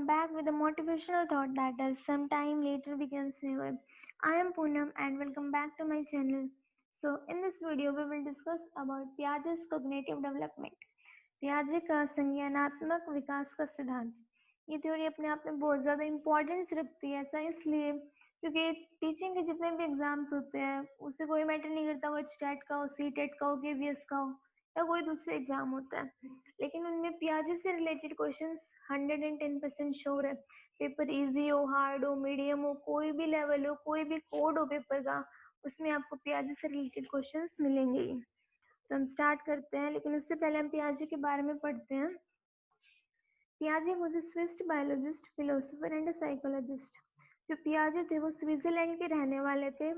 back with a motivational thought that does sometime later becomes never. I am Poonam and welcome back to my channel. So in this video we will discuss about Piaget's cognitive development. पियाजे का संज्ञानात्मक विकास का सिद्धांत। ये theory अपने आप में बहुत ज़्यादा इम्पोर्टेंस रखती है, ऐसा इसलिए क्योंकि टीचिंग के जितने भी एग्जाम्स होते हैं उसे कोई मैटर नहीं करता, वो स्टेट का हो, सी टेट का हो, केवीएस का हो या कोई दूसरे एग्जाम होता है, लेकिन उनमें पियाजे से रिलेटेड क्वेश्चंस 110% श्योर है। पेपर इजी हो, हार्ड हो, मीडियम हो, कोई भी लेवल हो, कोई भी कोड हो पेपर का, उसमें आपको पियाजे से रिलेटेड क्वेश्चंस मिलेंगे ही। तो हम स्टार्ट करते हैं, लेकिन उससे पहले हम पियाजे के बारे में पढ़ते हैं। पियाजे was a Swiss biologist, philosopher and a psychologist. जो पियाजे थे वो स्विट्जरलैंड के रहने वाले थे।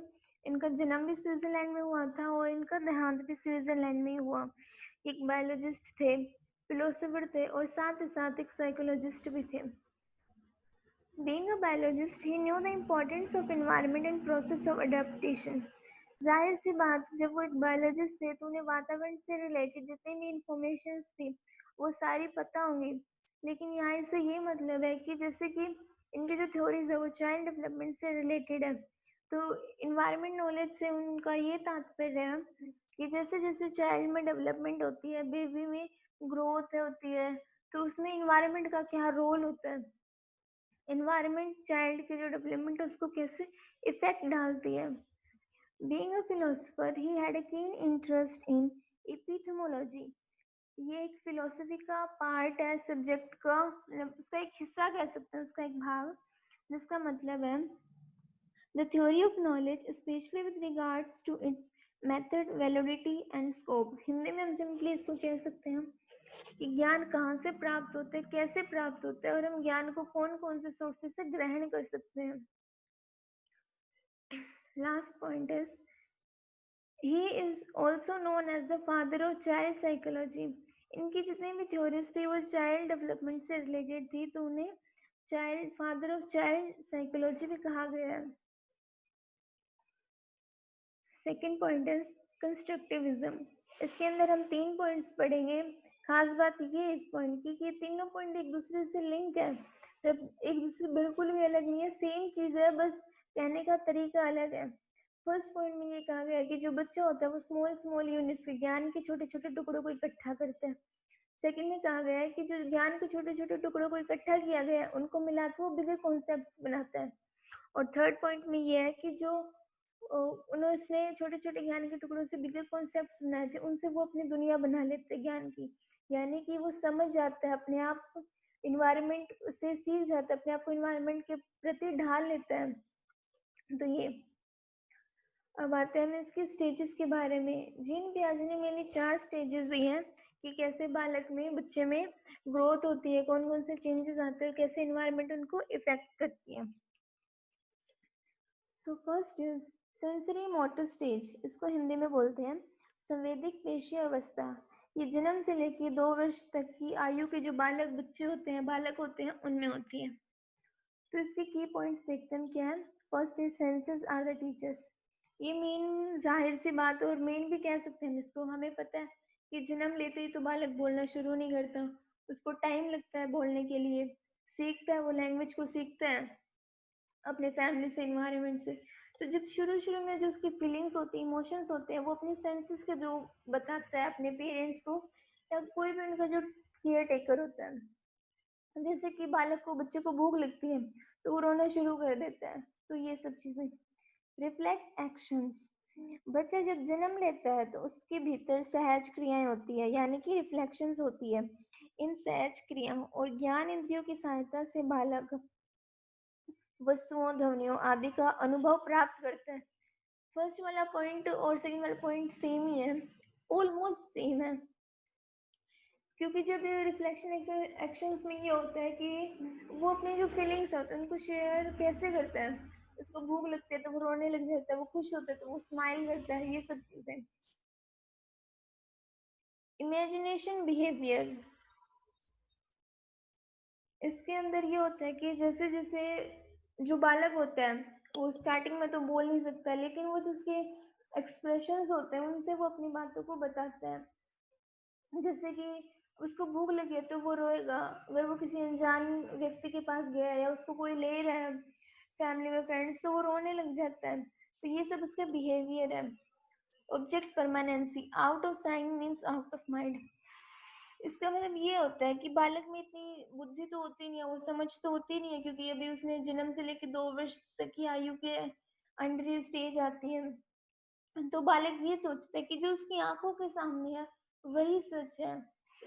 इनका जन्म भी स्विट्जरलैंड में हुआ था और इनका देहांत भी स्विट्जरलैंड में ही हुआ। एक बायोलॉजिस्ट थे, फिलोसोफर थे और साथ ही साथ एक साइकोलॉजिस्ट भी थे। Being a biologist, he knew the importance of environment and process of adaptation. जाहिर सी बात, जब वो एक बायोलॉजिस्ट थे तो उन्हें वातावरण से रिलेटेड जितनी भी इंफॉर्मेशन थी वो सारी पता होंगी, लेकिन यहाँ से ये मतलब है कि जैसे कि इनकी जो थ्योरीज है वो चाइल्ड डेवलपमेंट से रिलेटेड है, तो इन्वायरमेंट नॉलेज से उनका ये तात्पर्य है कि जैसे जैसे चाइल्ड में डेवलपमेंट होती है, बेबी में ग्रोथ होती है, तो उसमें इन्वायरमेंट का क्या रोल होता है, इन्वायरमेंट चाइल्ड के जो डेवलपमेंट है उसको कैसे इफेक्ट डालती है। Being a philosopher, he had a keen interest in epistemology. ये एक फिलोसफी का पार्ट है, सब्जेक्ट का, उसका एक हिस्सा कह सकते हैं, उसका एक भाग, जिसका मतलब है the theory of knowledge, especially with regards to its method, validity and scope. Hindi में हम सिंपली इसको कह सकते हैं कि ज्ञान कहाँ से प्राप्त होता है, कैसे प्राप्त होता है और हम ज्ञान को कौन कौन से सोर्सेस से ग्रहण कर सकते हैं। Last point is He is also known as the father of child psychology. इनकी जितनी भी थ्योरीज थी वो चाइल्ड डेवलपमेंट से रिलेटेड थी, तो उन्हें child father of child psychology भी कहा गया है। Second point is constructivism. इसके अंदर हम 3 पॉइंट्स पढ़ेंगे। खास बात ये है इस पॉइंट की कि ये तीनों पॉइंट एक दूसरे से लिंक है, जब एक दूसरे बिल्कुल भी अलग नहीं है, सेम चीज है, बस कहने का तरीका अलग है। फर्स्ट पॉइंट में ये कहा गया है कि जो बच्चा होता है वो स्मॉल स्मॉल यूनिट्स से ज्ञान के छोटे छोटे टुकड़ों को इकट्ठा करता है। सेकंड में कहा गया है कि जो ज्ञान के छोटे छोटे टुकड़ों को इकट्ठा किया गया है उनको मिला के वो बिगर कॉन्सेप्ट्स बनाता है। और थर्ड पॉइंट में ये है कि जो उन्होंने छोटे छोटे ज्ञान के टुकड़ों से बिगर कॉन्सेप्ट्स बनाए थे उनसे वो अपनी दुनिया बना लेते हैं ज्ञान की, यानी कि वो समझ जाता है अपने आप, इन्वायरमेंट से सीख जाता है, अपने आप को इन्वायरमेंट के प्रति ढाल लेता है। तो ये अब आते हैं इसके स्टेजेस के बारे में। जीन पियाजे ने मेनली 4 स्टेजेस दी हैं कि कैसे बालक में, बच्चे में ग्रोथ होती है, कौन कौन से चेंजेस आते हैं, कैसे इन्वायरमेंट उनको इफेक्ट करती है। So first is sensory motor stage, इसको हिंदी में बोलते हैं संवेदिक पेशीय अवस्था। ये जन्म से लेकर 2 वर्ष तक की आयु के जो बालक बच्चे होते हैं, बालक होते हैं, उनमें होती है। तो इसके की पॉइंट्स देखते हैं क्या है। First is senses are the teachers. ये मेन जाहिर सी बात और मेन भी कह सकते हैं इसको। हमें पता है कि जन्म लेते ही तो बालक बोलना शुरू नहीं करता, उसको टाइम लगता है बोलने के लिए, सीखता है, वो लैंग्वेज को सीखता है अपने फैमिली से, इन्वायरमेंट से। तो जब शुरू शुरू में जो उसकी फीलिंग्स होती है, इमोशंस होते हैं, वो अपने सेंसेस के थ्रू बताता है अपने पेरेंट्स को या कोई भी उनका जो केयर टेकर होता है। जैसे कि बालक को, बच्चे को भूख लगती है तो वो रोना शुरू कर देता है, तो ये सब चीजें। रिफ्लेक्ट एक्शंस, बच्चा जब जन्म लेता है तो उसके भीतर सहज क्रियाएं होती है, यानी कि रिफ्लेक्शंस होती है। इन सहज क्रियाओं और ज्ञान इंद्रियों की सहायता से बालक वस्तुओं, ध्वनियों आदि का अनुभव प्राप्त करता है। फर्स्ट वाला पॉइंट और सेकंड वाला पॉइंट सेम ही है, ऑलमोस्ट सेम है, क्योंकि जब रिफ्लेक्शन एक्शंस में ये होता है कि वो अपने जो फीलिंग्स होते हैं उनको शेयर कैसे करता है। उसको भूख लगती है तो वो रोने लग जाता है, वो खुश होता है तो वो स्माइल करता है, ये सब चीजें। इमेजिनेशन बिहेवियर, इसके अंदर ये होता है कि जैसे जैसे जो बालक होता है वो स्टार्टिंग में तो बोल नहीं सकता, लेकिन वो जो उसके एक्सप्रेशंस होते हैं उनसे वो अपनी बातों को बताता है। जैसे कि उसको भूख लगी है तो वो रोएगा। अगर वो किसी अनजान व्यक्ति के पास गया है या उसको कोई ले रहा है फैमिली में फ्रेंड्स, तो वो रोने लग जाता है। तो ये सब उसका बिहेवियर है। Object permanency, out of signed means out of mind. इसका मतलब ये होता है कि बालक में इतनी बुद्धि तो होती नहीं है, वो समझ तो होती नहीं है, क्योंकि अभी उसने जन्म से लेकर 2 वर्ष तक की आयु के अंडर स्टेज आती है। तो बालक ये सोचता है कि जो उसकी आंखों के सामने है वही सच है,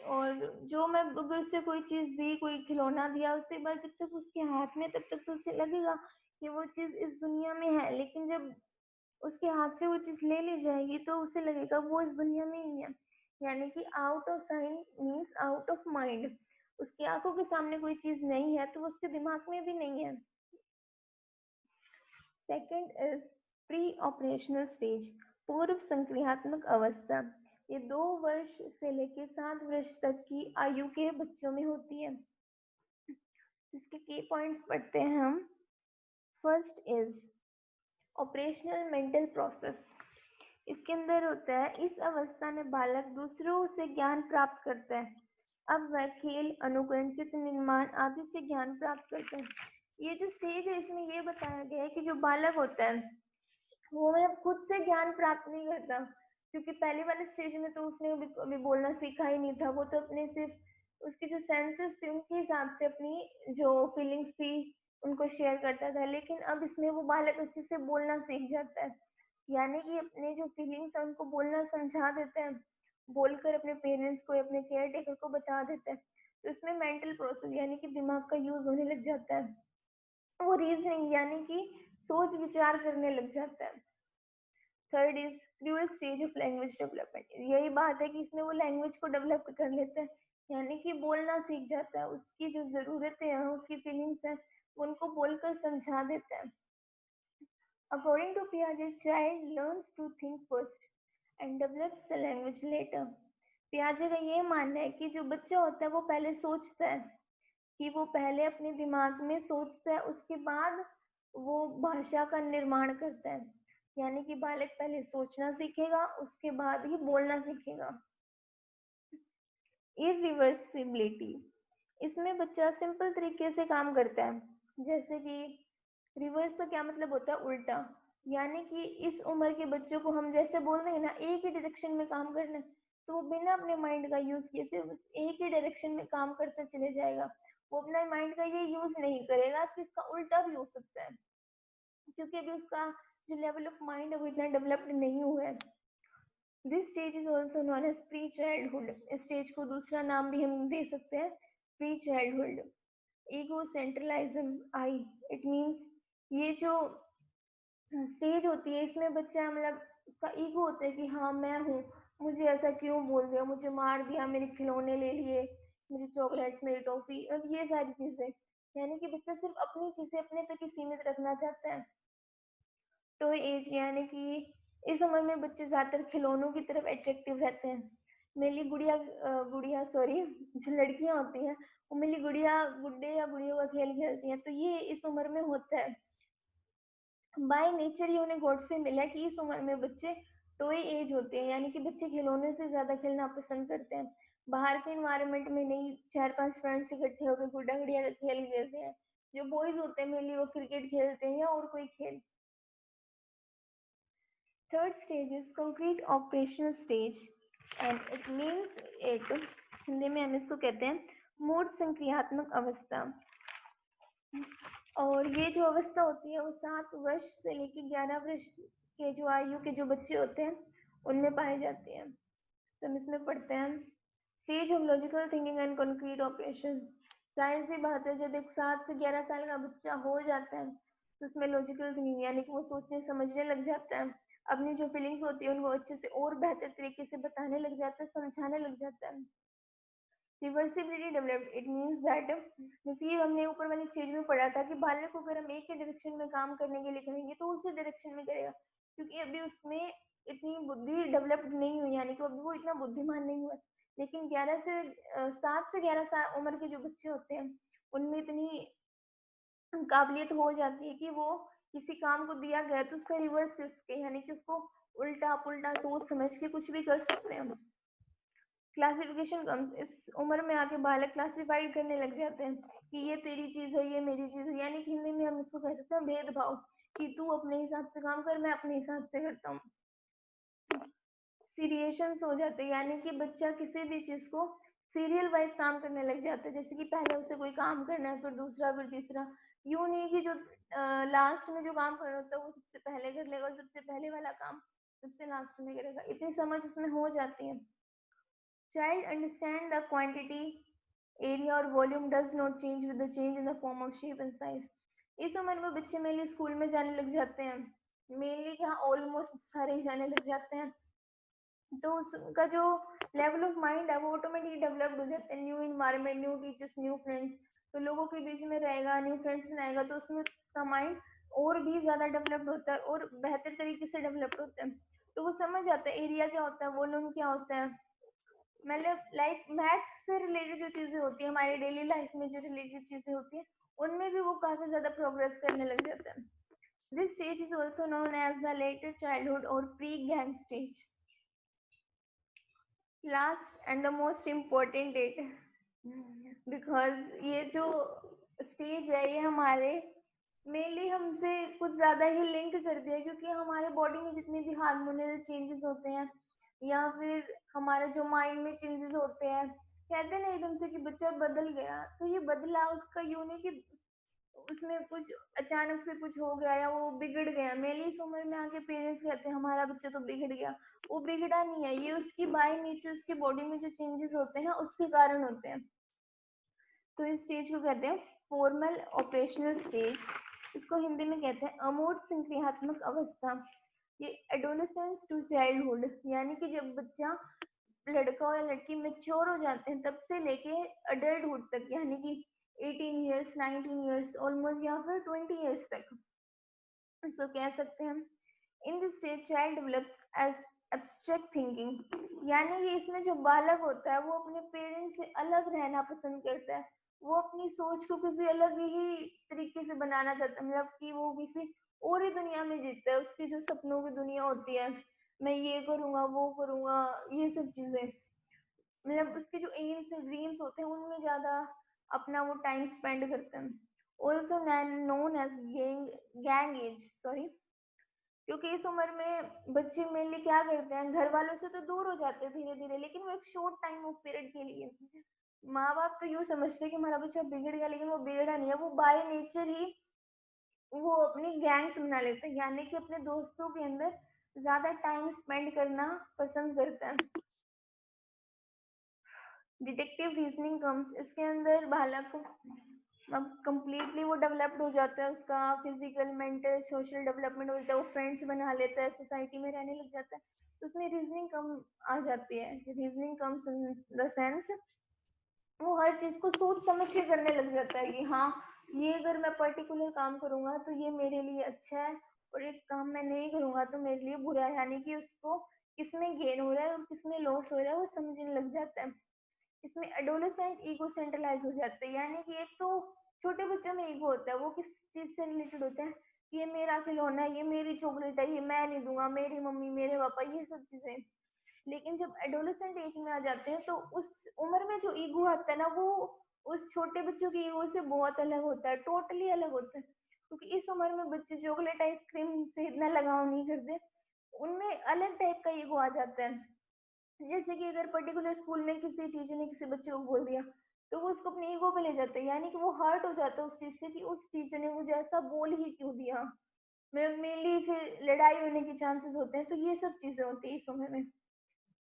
और जो मैं अगर उससे कोई चीज दी, कोई खिलौना दिया, उससे एक बार जब तक उसके हाथ में, तब तक तो उसे लगेगा कि वो चीज इस दुनिया में है। लेकिन जब उसके हाथ से वो चीज ले ली जाएगी तो उसे लगेगा वो इस दुनिया में ही है। यानी कि out of signed means out of mind. उसकी आंखों के सामने कोई चीज नहीं है तो वो उसके दिमाग में भी नहीं है। Second is pre operational stage, पूर्व संक्रियात्मक अवस्था। ये 2 वर्ष से लेकर 7 वर्ष तक की आयु के बच्चों में होती है। इसके की पॉइंट्स पढ़ते हैं हम। First is operational mental process. इसके अंदर होता है, इस अवस्था में बालक दूसरों से ज्ञान प्राप्त करता है। अब वह खेल, अनुकरण, चित्र निर्माण आदि से ज्ञान प्राप्त करता है। ये जो स्टेज है इसमें ये बताया गया है कि जो बालक होता है वो मतलब खुद से ज्ञान प्राप्त नहीं करता, क्योंकि पहले वाले स्टेज में तो उसने अभी बोलना सीखा ही नहीं था। वो तो अपने सिर्फ उसकी जो सेंसेस थी उनके हिसाब से अपनी जो फीलिंग्स थी उनको शेयर करता था। लेकिन अब इसमें वो बालक अच्छे से बोलना सीख जाता है, यानी कि अपने जो फीलिंग्स है उनको बोलना समझा देता है, बोलकर अपने पेरेंट्स को, अपने केयर टेकर को बता देता है। तो इसमें मेंटल प्रोसेस यानी कि दिमाग का यूज होने लग जाता है। वो रीजनिंग यानी कि सोच विचार करने लग जाता है। Third is cruel stage of language development. यही बात है कि इसमें वो लैंग्वेज को डेवलप कर लेता है, यानी कि बोलना सीख जाता है। उसकी जो जरूरतें हैं, उसकी फीलिंग्स हैं, वो उनको बोलकर समझा देता है। According to पियाजे, child learns to think first and develops the language letter. पियाजे का ये मानना है कि जो बच्चा होता है वो पहले सोचता है, कि वो पहले अपने दिमाग में सोचता है, उसके बाद वो भाषा का निर्माण करता है। यानी कि बालक पहले सोचना सीखेगा, उसके बाद ही बोलना सीखेगा। इरिवर्सिबिलिटी, इसमें बच्चा सिंपल तरीके से काम करता है। जैसे कि रिवर्स का क्या मतलब होता है, उल्टा। यानी कि इस उम्र के बच्चों को हम जैसे बोल देंगे ना एक ही डायरेक्शन में काम करना है, तो वो बिना अपने माइंड का यूज किए सिर्फ एक ही डायरेक्शन में काम करते चले जाएगा। वो अपना माइंड का ये यूज नहीं करेगा कि इसका उल्टा भी हो सकता है, क्योंकि अभी उसका जो लेवल ऑफ माइंड है वो इतना डेवलप्ड नहीं हुआ है। This stage is also known as pre childhood. इस स्टेज को दूसरा नाम भी हम दे सकते हैं, pre childhood. Ego centralism I, it means ये जो स्टेज होती है इसमें बच्चा मतलब उसका ईगो होता है कि हाँ मैं हूँ, मुझे ऐसा क्यों बोल दिया, मुझे मार दिया, मेरे खिलौने ले लिए, मेरी चॉकलेट्स, मेरी टॉफी, अब ये सारी चीजें। यानी कि बच्चा सिर्फ अपनी चीजें अपने तक ही सीमित रखना चाहता है। तो एज यानी कि इस उम्र में बच्चे ज्यादातर खिलौनों की तरफ अट्रैक्टिव रहते हैं। मेरी गुड़िया गुड़िया सॉरी, जो लड़कियां होती हैं वो मेरी गुड़िया गुड्डे या गुड़ियों का खेल खेलती हैं, तो ये इस उम्र में होता है। बाय नेचर ही उन्हें गॉड से मिला कि इस उम्र में बच्चे टॉय एज होते हैं, यानी कि बच्चे खिलौने से ज्यादा खेलना पसंद करते हैं। बाहर के इन्वायरमेंट में नहीं, 4-5 फ्रेंड्स इकट्ठे होकर गुड्डा गुड़िया का खेल खेलते हैं। जो बॉयज होते हैं मेनली वो क्रिकेट खेलते हैं या और कोई खेल। Third stage is concrete operational stage and it means it, Hindi में हम इसको कहते हैं मूर्त संक्रियात्मक अवस्था। और ये जो अवस्था होती है वो 7 वर्ष से लेकर 11 वर्ष के जो आयु के जो बच्चे होते हैं उनमें पाई जाती है। तो हम इसमें पढ़ते हैं stage of logical thinking and concrete operation. जाहिर सी बात है जब एक 7 से 11 साल का बच्चा हो जाता है तो उसमें लॉजिकल थिंकिंग यानी कि वो सोचने समझने लग जाता है, अपनी जो फीलिंग्स होती है उनको अच्छे से और बेहतर तरीके से बताने लग जाता है, समझाने लग जाता है। Reversibility developed, it means that, जैसे ये हमने ऊपर वाली स्टेज में पढ़ा था कि बालक को अगर हम एक ही डायरेक्शन में काम करने के लिए कहेंगे तो उसी डायरेक्शन में करेगा, क्योंकि अभी उसमें इतनी बुद्धि डेवलप्ड नहीं हुई, यानी कि अभी वो इतना बुद्धिमान नहीं हुआ। लेकिन 7 से 11 साल उम्र के जो बच्चे होते हैं उनमें इतनी काबिलियत हो जाती है कि वो किसी काम को दिया गया तो उसका रिवर्स कर सके, यानी कि उसको उल्टा पुल्टा सोच समझ के कुछ भी कर सकते हैं। क्लासिफिकेशन कम्स, इस उम्र में आके बालक क्लासिफाइड करने लग जाते हैं कि ये तेरी चीज है, ये मेरी चीज है, यानी कि हिंदी में हम इसको कह सकते हैं भेदभाव, कि तू अपने हिसाब से काम कर, मैं अपने हिसाब से करता हूँ। सीरिएशंस हो जाते हैं, यानी कि बच्चा किसी भी चीज को सीरियल वाइज काम करने लग जाता है, जैसे कि पहले उसे कोई काम करना है, फिर दूसरा, फिर तीसरा, यूं नहीं कि जो लास्ट में जो काम करना होता है वो सबसे पहले कर लेगा और सबसे पहले वाला काम सबसे लास्ट में करेगा, इतनी समझ उसमें हो जाती है। Child understand the quantity, area और volume does not change with the change in the form of shape and size. इस उम्र में बच्चे मेनली स्कूल में जाने लग जाते हैं, मेनली क्या ऑलमोस्ट सारे ही जाने लग जाते हैं, तो उसका जो लेवल ऑफ माइंड है वो ऑटोमेटिक डेवलप्ड हो जाता है। New environment, new teachers, new friends, तो लोगों के बीच में रहेगा, न्यू फ्रेंड्स बनाएगा, तो उसमें उसका माइंड और भी ज्यादा डेवलप्ड होता है और बेहतर तरीके से डेवलप्ड होता है। तो वो समझ आता है एरिया क्या होता है, वॉल्यूम क्या होता है, मतलब लाइक मैथ्स से रिलेटेड जो चीजें होती है, हमारी डेली लाइफ में जो रिलेटेड चीजें होती है, उनमें भी वो काफी ज्यादा प्रोग्रेस करने लग जाता है। This stage is also known as the later childhood और pre gang stage. Last and the most important date, because ये जो स्टेज है ये हमारे मेनली हमसे कुछ ज्यादा ही लिंक कर दिया, क्योंकि हमारे बॉडी में जितने भी हार्मोनल चेंजेस होते हैं या फिर हमारे जो माइंड में चेंजेस होते हैं, कहते हैं ना एकदम से कि बच्चा बदल गया, तो ये बदला उसका यूं नहीं कि उसमें कुछ अचानक से कुछ हो गया या वो बिगड़ गया। मेरी इस उम्र में आके पेरेंट्स कहते हैं हमारा बच्चा तो बिगड़ गया, वो बिगड़ा नहीं है, ये उसकी बाय नेचर उसकी बॉडी में जो चेंजेस होते हैं ना उसके कारण होते हैं। तो इस स्टेज को कहते हैं फॉर्मल ऑपरेशनल स्टेज, इसको हिंदी में कहते हैं अमूर्त संक्रियात्मक अवस्था। ये एडोलेसेंस टू चाइल्डहुड, यानी कि जब बच्चा लड़का और लड़की मेच्योर हो जाते हैं तब से लेके अडल्टहुड तक, यानी कि 18 ईयर्स, 19 ईयर्स ऑलमोस्ट, या फिर 20 ईयर्स तक, तो कह सकते हैं in this stage child develops as abstract thinking, यानी कि इसमें जो बालक होता है वो अपने पेरेंट्स से अलग रहना पसंद करता है, वो अपनी सोच को किसी अलग ही तरीके से बनाना चाहता है, मतलब कि वो किसी और ही दुनिया में जीता है, उसकी जो सपनों की दुनिया होती है, मैं ये करूंगा वो करूंगा, ये सब चीजें, मतलब उसके जो एम्स और ड्रीम्स होते हैं उनमें ज्यादा अपना वो टाइम स्पेंड करते हैं। Also known as gang age, sorry, क्योंकि इस उम्र में बच्चे मेनली क्या करते हैं, घर वालों से तो दूर हो जाते हैं धीरे धीरे, लेकिन वो एक शॉर्ट टाइम ऑफ पीरियड के लिए। माँ बाप तो यूँ समझते हैं कि हमारा बच्चा बिगड़ गया, लेकिन वो बिगड़ा नहीं है, वो बाय नेचर ही वो अपनी गैंग्स बना लेते हैं, यानी कि अपने दोस्तों के अंदर ज्यादा टाइम स्पेंड करना पसंद करता है। डिटेक्टिव रीजनिंग कम्स, इसके अंदर बालक अब कंप्लीटली वो डेवलप्ड हो जाता है, उसका फिजिकल मेंटल सोशल डेवलपमेंट हो जाता है, वो फ्रेंड्स बना लेता है, सोसाइटी में रहने लग जाता है, तो उसमें रीजनिंग कम आ जाती है। Reasoning comes in the sense वो हर चीज को सोच समझ के करने लग जाता है कि हाँ ये अगर मैं पर्टिकुलर काम करूंगा तो ये मेरे लिए अच्छा है, और एक काम मैं नहीं करूंगा तो मेरे लिए बुरा है, यानी कि उसको किसमें गेन हो रहा है और किसमें लॉस हो रहा है वो समझने लग जाता है। इसमें एडोलेसेंट ईगो सेंट्रलाइज हो जाते हैं, यानी कि एक तो छोटे बच्चों में ईगो होता है, वो किस चीज से रिलेटेड होता है, ये मेरा खिलौना है, ये मेरी चॉकलेट है, ये मैं नहीं दूंगा, मेरी मम्मी मेरे पापा, ये सब चीजें। लेकिन जब एडोलेसेंट एज में आ जाते हैं तो उस उम्र में जो ईगो आता है ना वो उस छोटे बच्चों की ईगो से बहुत अलग होता है, टोटली अलग होता है, क्योंकि इस उम्र में बच्चे चॉकलेट आइसक्रीम से इतना लगाव नहीं करते, उनमें अलग टाइप का ईगो आ जाता है। जैसे कि अगर पर्टिकुलर स्कूल में किसी टीचर ने किसी बच्चे को बोल दिया तो वो उसको अपने ईगो पे ले जाता है, यानी कि वो हर्ट हो जाता है उस चीज से कि उस टीचर ने मुझे ऐसा बोल ही क्यों दिया, मेनली फिर लड़ाई होने के चांसेस होते हैं, तो ये सब चीजें होती है इस उम्र में।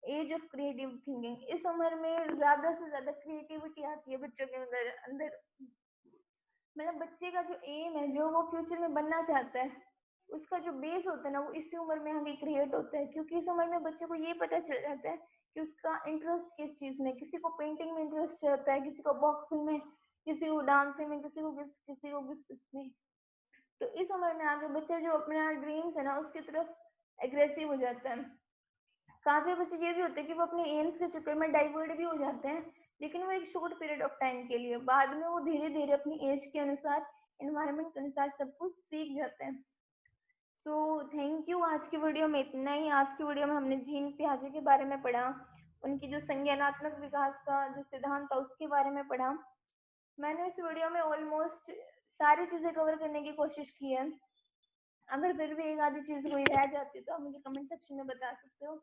एज ऑफ क्रिएटिव थिंकिंग, इस उम्र में ज्यादा से ज्यादा क्रिएटिविटी आती है बच्चों के अंदर अंदर, मतलब बच्चे का जो एम है, जो वो फ्यूचर में बनना चाहता है, उसका जो बेस होता है ना वो इसी उम्र में आगे क्रिएट होता है, क्योंकि इस उम्र में बच्चे को ये पता चल जाता है कि उसका इंटरेस्ट किस चीज में, किसी को पेंटिंग में इंटरेस्ट रहता है, किसी को बॉक्सिंग में, किसी को डांसिंग में, किसी को किस में, तो इस उम्र में आगे बच्चा जो अपना ड्रीम्स है ना उसकी तरफ एग्रेसिव हो जाता है। काफी बच्चे ये भी होते हैं कि वो अपने एम्स के चक्कर में डाइवर्ट भी हो जाते हैं, लेकिन वो एक शॉर्ट पीरियड ऑफ टाइम के लिए, बाद में वो धीरे धीरे अपनी एज के अनुसार एनवायरनमेंट के अनुसार सब कुछ सीख जाते हैं। सो थैंक यू, आज की वीडियो में इतना ही। आज की वीडियो में हमने जीन पियाजे के बारे में पढ़ा, उनकी जो संज्ञानात्मक विकास का जो सिद्धांत था उसके बारे में पढ़ा। मैंने इस वीडियो में ऑलमोस्ट सारी चीजें कवर करने की कोशिश की है। अगर फिर भी एक आधी चीज कोई रह जाती तो आप मुझे कमेंट सेक्शन में बता सकते हो।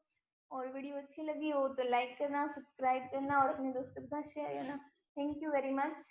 और वीडियो अच्छी लगी हो तो लाइक करना, सब्सक्राइब करना और अपने दोस्तों के साथ शेयर करना। Thank you very much.